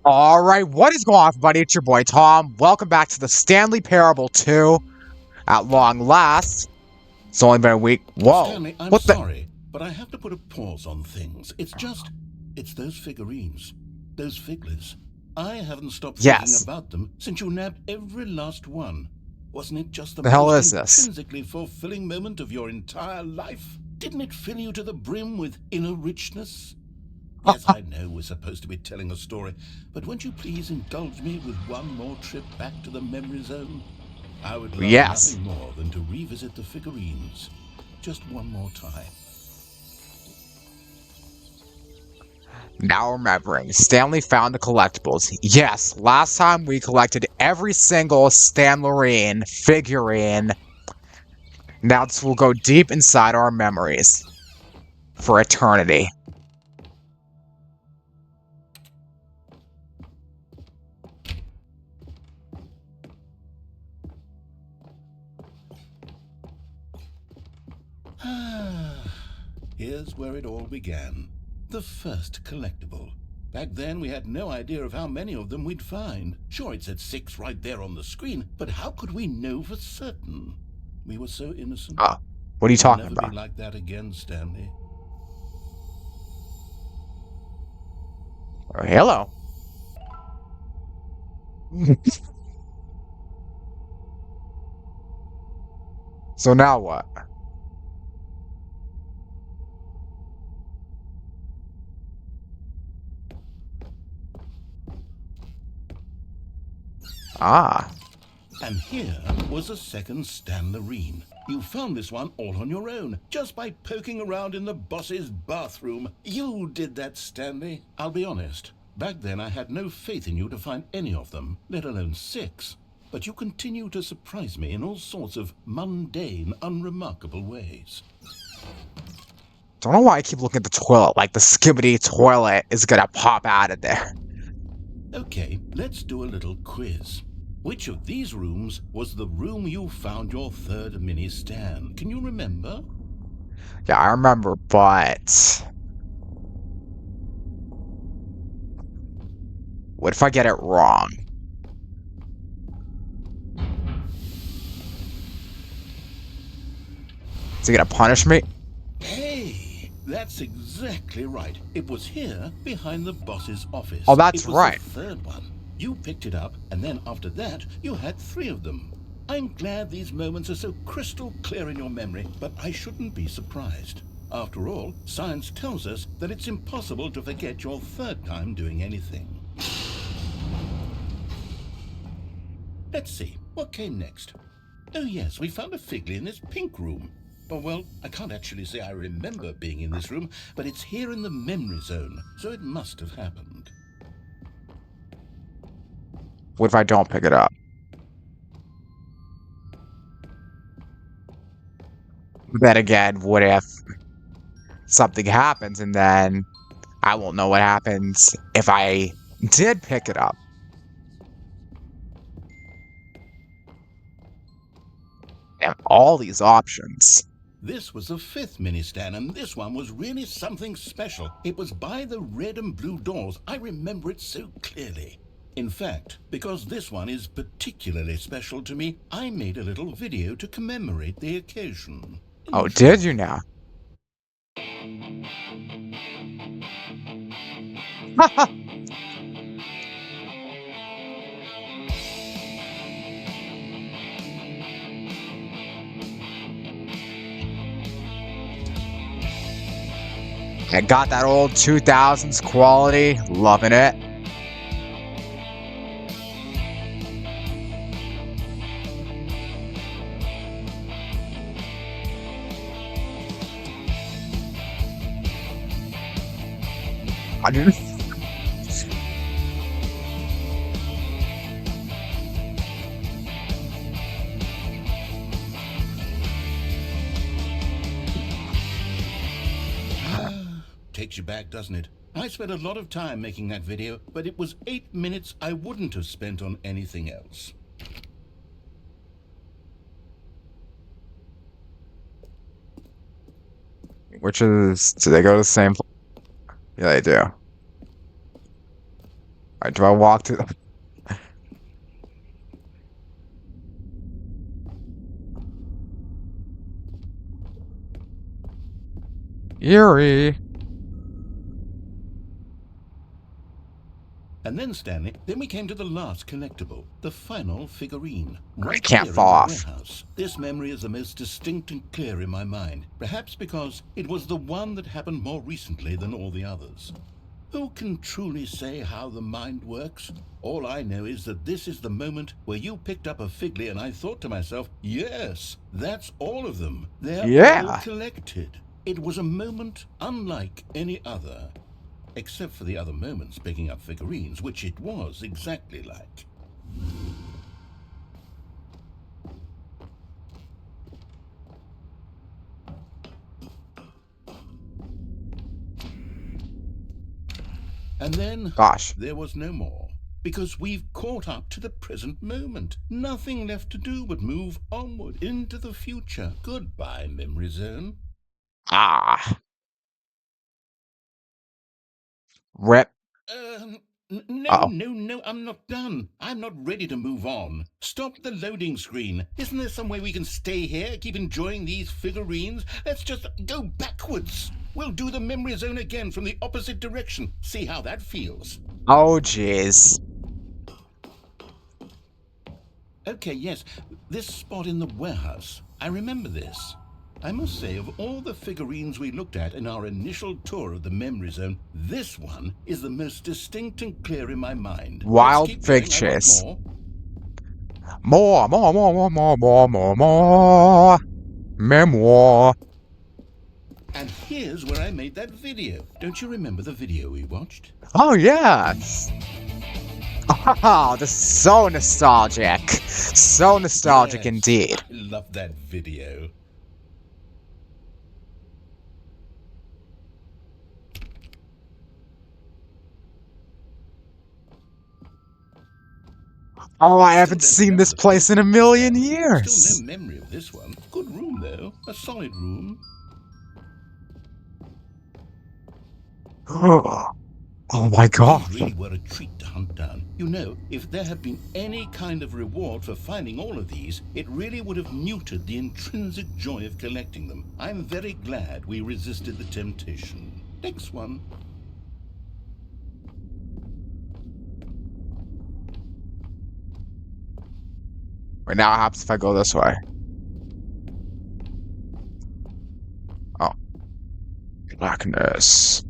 Alright, what is going on, everybody? It's your boy Tom. Welcome back to the Stanley Parable 2. At long last. It's only been a week. Whoa. Stanley, I'm what sorry, but I have to put a pause on things. It's those figurines. Those figglers. I haven't stopped thinking about them since you nabbed every last one. Wasn't it just the hell most is this? intrinsically fulfilling moment of your entire life? Didn't it fill you to the brim with inner richness? Yes, I know we're supposed to be telling a story, but won't you please indulge me with one more trip back to the memory zone? I would love nothing more than to revisit the figurines. Just one more time. Now remembering, Stanley found the collectibles. Yes, last time we collected every single Stanley figurine. Now this will go deep inside our memories. For eternity. Here's where it all began. The first collectible. Back then, we had no idea of how many of them we'd find. Sure, it said 6 right there on the screen, but how could we know for certain? We were so innocent. What are you talking about? Never be like that again, Stanley. Oh, hello. So now what? And here was a second Stanley. You found this one all on your own, just by poking around in the boss's bathroom. You did that, Stanley. I'll be honest, back then I had no faith in you to find any of them, let alone 6. But you continue to surprise me in all sorts of mundane, unremarkable ways. Don't know why I keep looking at the toilet, like the skibbity toilet is gonna pop out of there. Okay, let's do a little quiz. Which of these rooms was the room you found your third mini Stan? Can you remember? Yeah, I remember, but... what if I get it wrong? Is he gonna punish me? Hey, that's exactly right. It was here, behind the boss's office. Oh, that's right. It was the third one. You picked it up, and then after that, you had 3 of them. I'm glad these moments are so crystal clear in your memory, but I shouldn't be surprised. After all, science tells us that it's impossible to forget your third time doing anything. Let's see, what came next? Oh yes, we found a Figly in this pink room. Oh well, I can't actually say I remember being in this room, but it's here in the memory zone, so it must have happened. What if I don't pick it up? Then again, what if something happens and then I won't know what happens if I did pick it up? And all these options. This was the 5th mini Stan, and this one was really something special. It was by the red and blue doors. I remember it so clearly. In fact, because this one is particularly special to me, I made a little video to commemorate the occasion. Oh, did you now? I got that old 2000s quality, loving it. I didn't. Takes you back, doesn't it? I spent a lot of time making that video, but it was 8 minutes I wouldn't have spent on anything else. Which is... do they go to the same place? Yeah, they do. Alright, do I walk to... Eerie. And then, Stanley, then we came to the last collectible, the final figurine. Right can't here fall in the off. warehouse. This memory is the most distinct and clear in my mind, perhaps because it was the one that happened more recently than all the others. Who can truly say how the mind works? All I know is that this is the moment where you picked up a Figly and I thought to myself, yes, that's all of them. They're all collected. It was a moment unlike any other. Except for the other moments picking up figurines, which it was exactly like. And then, there was no more. Because we've caught up to the present moment. Nothing left to do but move onward into the future. Goodbye, Memory Zone. Rip. No, I'm not done. I'm not ready to move on. Stop the loading screen. Isn't there some way we can stay here, keep enjoying these figurines? Let's just go backwards. We'll do the Memory Zone again from the opposite direction. See how that feels. Oh, jeez. Okay, yes. This spot in the warehouse. I remember this. I must say, of all the figurines we looked at in our initial tour of the Memory Zone, this one is the most distinct and clear in my mind. Wild Fig Chase. More. Memoir. And here's where I made that video. Don't you remember the video we watched? Oh, yeah. Oh, this is so nostalgic. So nostalgic indeed. I love that video. Oh, I haven't seen this place in a million years. Still no memory of this one. Good room, though. A solid room. Oh my god. These really were a treat to hunt down. You know, if there had been any kind of reward for finding all of these, it really would have muted the intrinsic joy of collecting them. I'm very glad we resisted the temptation. Next one. Right now, what happens if I go this way? Oh. Blackness.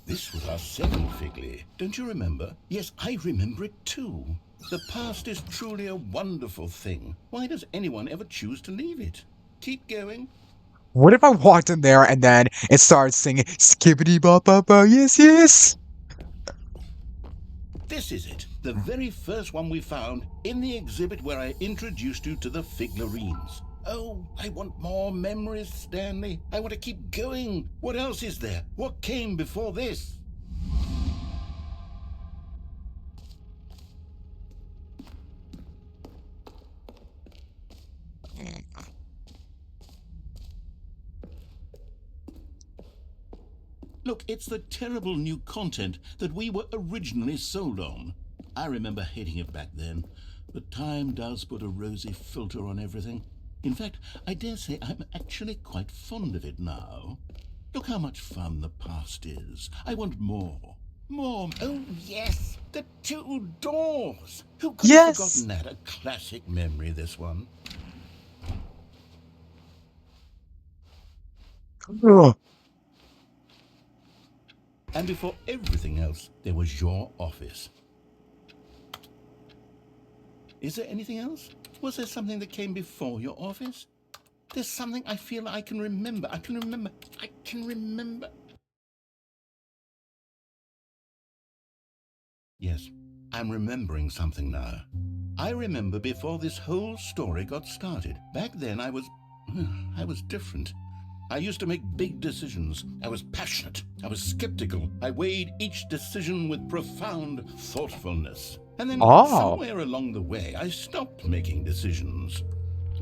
This was our second Figly. Don't you remember? Yes, I remember it too. The past is truly a wonderful thing. Why does anyone ever choose to leave it? Keep going. What if I walked in there and then it started singing skibbity bop bop bop, yes, yes? This is it. The very first one we found in the exhibit where I introduced you to the Figlureans. Oh, I want more memories, Stanley. I want to keep going. What else is there? What came before this? Look, it's the terrible new content that we were originally sold on. I remember hating it back then, but time does put a rosy filter on everything. In fact, I dare say I'm actually quite fond of it now. Look how much fun the past is. I want more. More. Oh, yes, the two doors. Who could have forgotten that? A classic memory, this one. Ugh. And before everything else, there was your office. Is there anything else? Was there something that came before your office? There's something I feel I can remember. I can remember. Yes, I'm remembering something now. I remember before this whole story got started. Back then I was different. I used to make big decisions. I was passionate. I was skeptical. I weighed each decision with profound thoughtfulness. And then somewhere along the way, I stopped making decisions.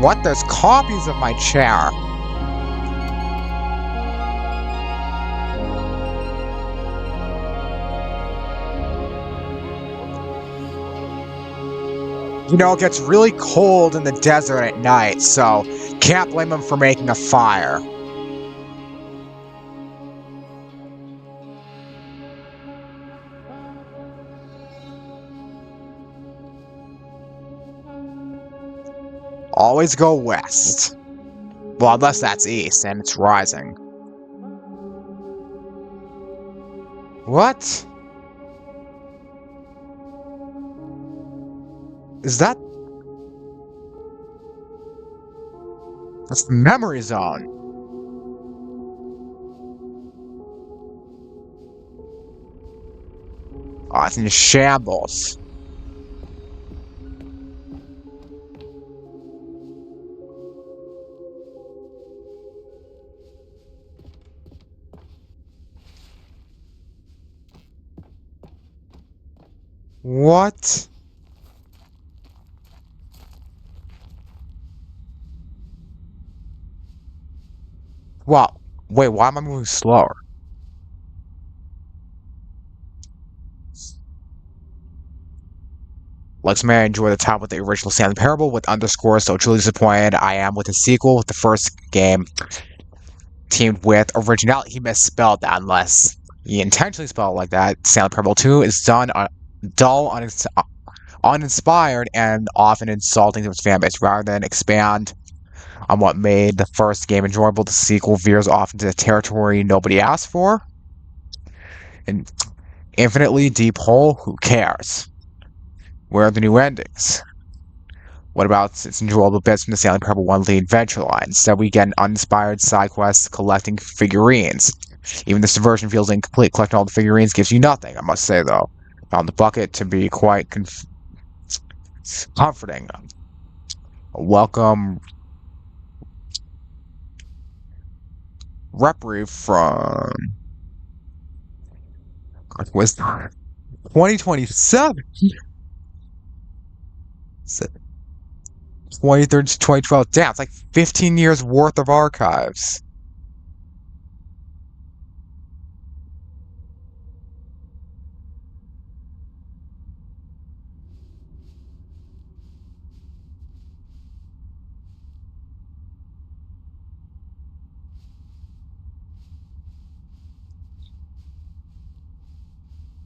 What? There's copies of my chair. You know, it gets really cold in the desert at night, so can't blame them for making a fire. Always go west. Well, unless that's east and it's rising. What? Is that... That's the memory zone. Oh, it's in shambles. What? Wow. Wait, why am I moving slower? Let's may I enjoy the time with the original Stanley Parable with underscores, so truly disappointed I am with the sequel with the first game teamed with originality. He misspelled that unless he intentionally spelled it like that. Stanley Parable 2 is done dull, uninspired, and often insulting to its fan base. Rather than expand on what made the first game enjoyable, the sequel veers off into the territory nobody asked for. An infinitely deep hole, who cares? Where are the new endings? What about its enjoyable bits from the Stanley Parable 1 lead adventure line? Instead, we get an uninspired side quest collecting figurines. Even this version feels incomplete. Collecting all the figurines gives you nothing, I must say, though. Found the bucket to be quite comforting. A welcome reprieve from... God, was 2027? 2013 to 2012. Damn, it's like 15 years worth of archives.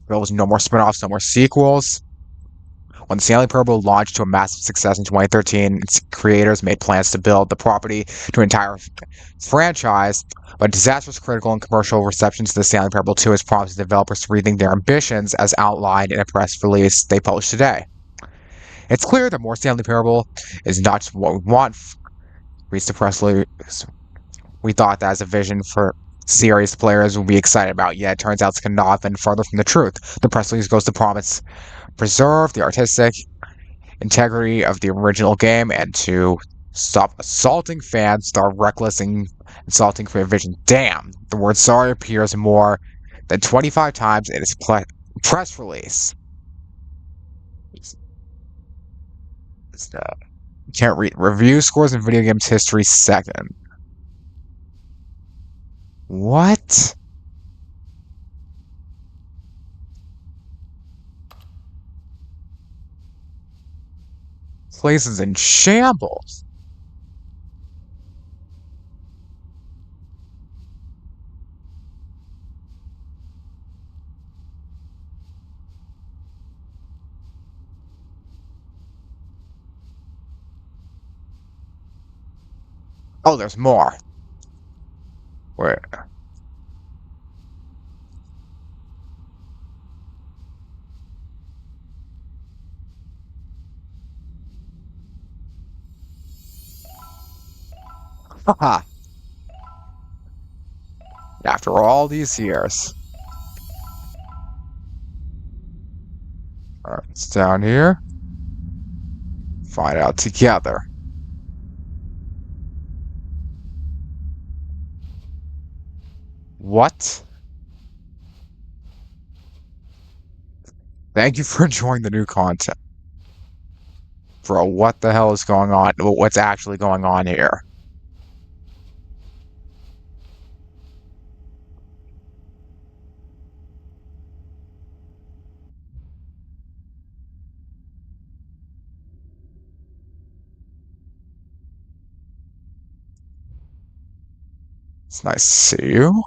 There was no more spin-offs, no more sequels. When the Stanley Parable launched to a massive success in 2013, its creators made plans to build the property to an entire franchise, but disastrous critical and commercial reception to the Stanley Parable 2 has prompted developers to rethink their ambitions as outlined in a press release they published today. It's clear that more Stanley Parable is not just what we want, reads the press release. We thought that as a vision for series players would be excited about, yet it turns out it's not been further from the truth. The press release goes to promise preserve the artistic integrity of the original game and to stop assaulting fans that are reckless and insulting creative vision. Damn, the word sorry appears more than 25 times in its press release. Can't read. Review scores in video games history second. What? Place is in shambles. Oh, there's more. Where? Haha. After all these years. Alright, it's down here. Find out together. What? Thank you for enjoying the new content. Bro, what the hell is going on? What's actually going on here? It's nice to see you.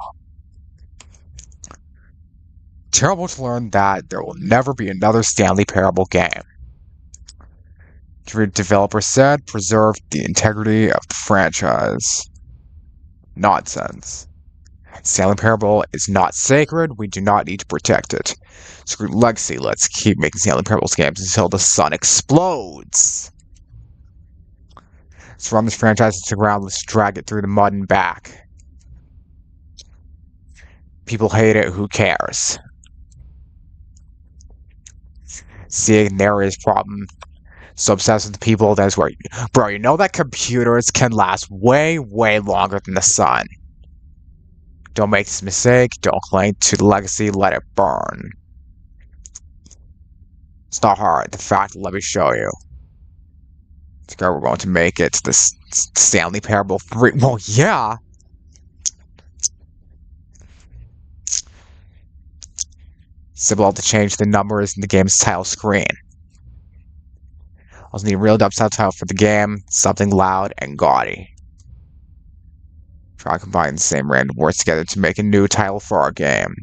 Terrible to learn that there will never be another Stanley Parable game. The developer said, preserve the integrity of the franchise. Nonsense. Stanley Parable is not sacred. We do not need to protect it. Screw legacy. Let's keep making Stanley Parable games until the sun explodes. Let's run this franchise to the ground. Let's drag it through the mud and back. People hate it. Who cares? Seeing Neria's problem. So obsessed with the people, that's where... Bro, you know that computers can last way, way longer than the sun. Don't make this mistake. Don't cling to the legacy. Let it burn. It's not hard. The fact, let me show you. Together we're going to make it to the Stanley Parable 3. Well, yeah. Simple to change the numbers in the game's title screen. Also need a real dub subtitle for the game. Something loud and gaudy. Try to combine the same random words together to make a new title for our game.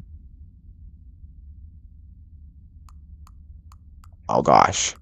Oh gosh.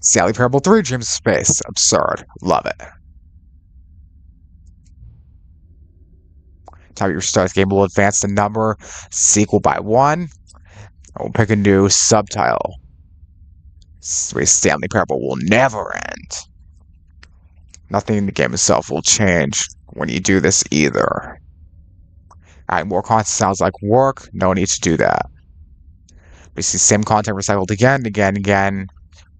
Stanley Parable 3 Dreams of Space. Absurd. Love it. Time you start the game will advance the number sequel by 1. We'll pick a new subtitle. Stanley Parable will never end. Nothing in the game itself will change when you do this either. Adding more content sounds like work. No need to do that. We see same content recycled again.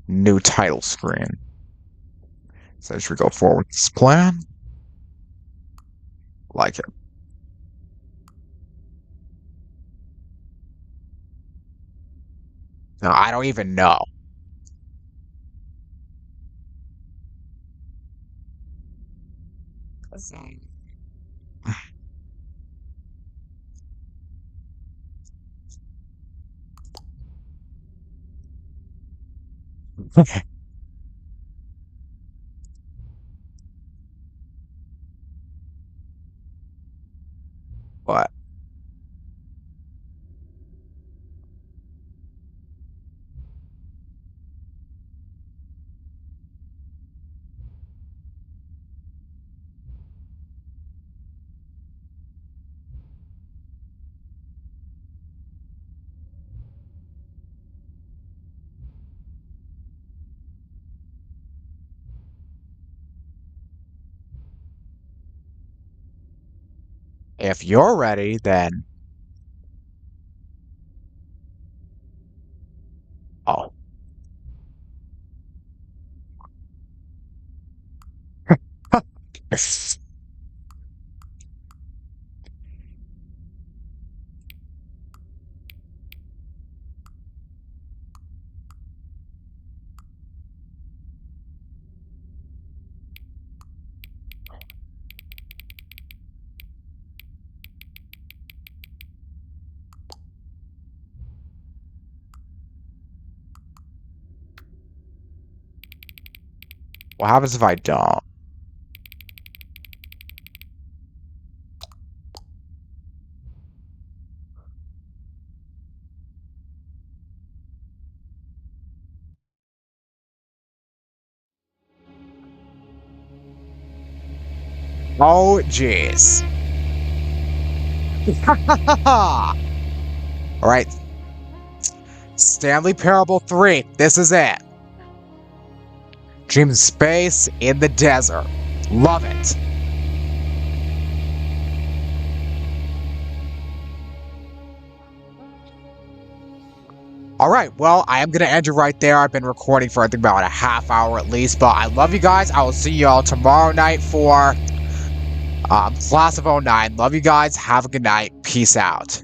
New title screen. So should we go forward with this plan? Like it. No, I don't even know. What? If you're ready, then... Oh. What happens if I don't? Oh, jeez. Alright. Stanley Parable 3. This is it. Dream space in the desert. Love it. Alright, well, I am going to end it right there. I've been recording for I think about a half hour at least, but I love you guys. I will see y'all tomorrow night for Class of 09. Love you guys. Have a good night. Peace out.